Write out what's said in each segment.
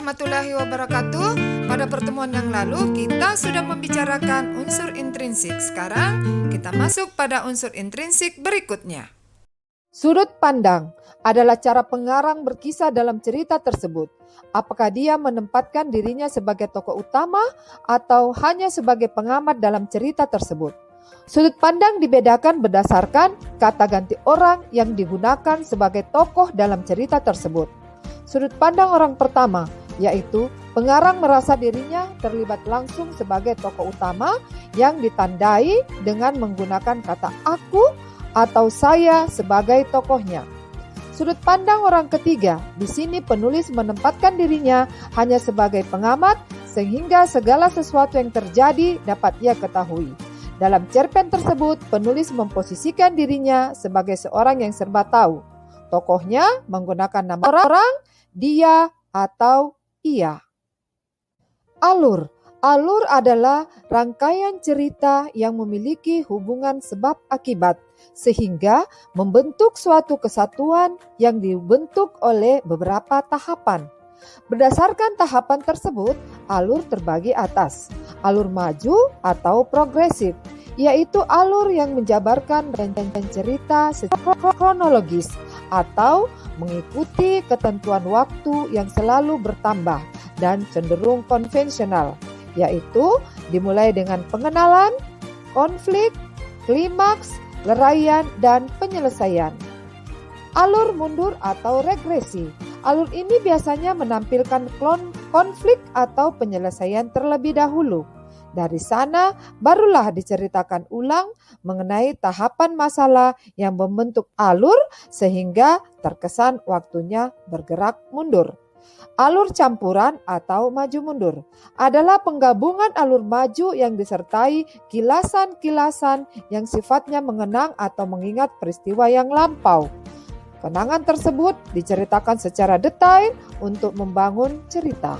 warahmatullahi wabarakatuh. Pada pertemuan yang lalu kita sudah membicarakan unsur intrinsik. Sekarang kita masuk pada unsur intrinsik berikutnya. Sudut pandang adalah cara pengarang berkisah dalam cerita tersebut. Apakah dia menempatkan dirinya sebagai tokoh utama atau hanya sebagai pengamat dalam cerita tersebut. Sudut pandang dibedakan berdasarkan kata ganti orang yang digunakan sebagai tokoh dalam cerita tersebut. Sudut pandang orang pertama, yaitu pengarang merasa dirinya terlibat langsung sebagai tokoh utama yang ditandai dengan menggunakan kata aku atau saya sebagai tokohnya. Sudut pandang orang ketiga, di sini penulis menempatkan dirinya hanya sebagai pengamat sehingga segala sesuatu yang terjadi dapat ia ketahui. Dalam cerpen tersebut, penulis memposisikan dirinya sebagai seorang yang serba tahu. Tokohnya menggunakan nama orang, dia, atau ia. Alur adalah rangkaian cerita yang memiliki hubungan sebab akibat, sehingga membentuk suatu kesatuan yang dibentuk oleh beberapa tahapan. Berdasarkan tahapan tersebut, alur terbagi atas, alur maju atau progresif, yaitu alur yang menjabarkan rangkaian cerita secara kronologis atau mengikuti ketentuan waktu yang selalu bertambah dan cenderung konvensional, yaitu dimulai dengan pengenalan, konflik, klimaks, leraian, dan penyelesaian. Alur mundur atau regresi. Alur ini biasanya menampilkan konflik atau penyelesaian terlebih dahulu. Dari sana barulah diceritakan ulang mengenai tahapan masalah yang membentuk alur sehingga terkesan waktunya bergerak mundur. Alur campuran atau maju mundur adalah penggabungan alur maju yang disertai kilasan-kilasan yang sifatnya mengenang atau mengingat peristiwa yang lampau. Kenangan tersebut diceritakan secara detail untuk membangun cerita.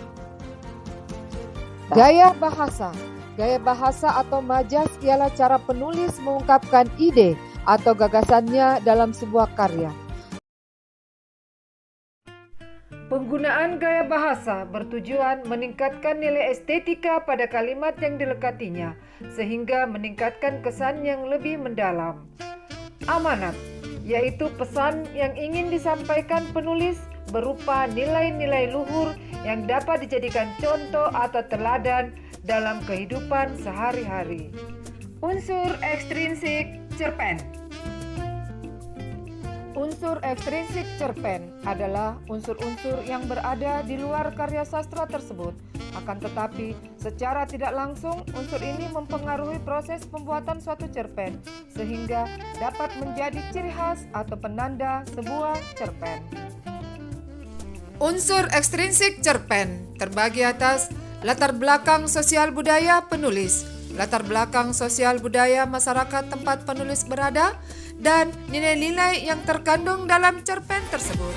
Gaya bahasa. Gaya bahasa atau majas ialah cara penulis mengungkapkan ide atau gagasannya dalam sebuah karya. Penggunaan gaya bahasa bertujuan meningkatkan nilai estetika pada kalimat yang dilekatinya, sehingga meningkatkan kesan yang lebih mendalam. Amanat, yaitu pesan yang ingin disampaikan penulis berupa nilai-nilai luhur yang dapat dijadikan contoh atau teladan dalam kehidupan sehari-hari. Unsur ekstrinsik cerpen. Unsur ekstrinsik cerpen adalah unsur-unsur yang berada di luar karya sastra tersebut. Akan tetapi, secara tidak langsung, unsur ini mempengaruhi proses pembuatan suatu cerpen, sehingga dapat menjadi ciri khas atau penanda sebuah cerpen. Unsur ekstrinsik cerpen terbagi atas latar belakang sosial budaya penulis, latar belakang sosial budaya masyarakat tempat penulis berada, dan nilai-nilai yang terkandung dalam cerpen tersebut.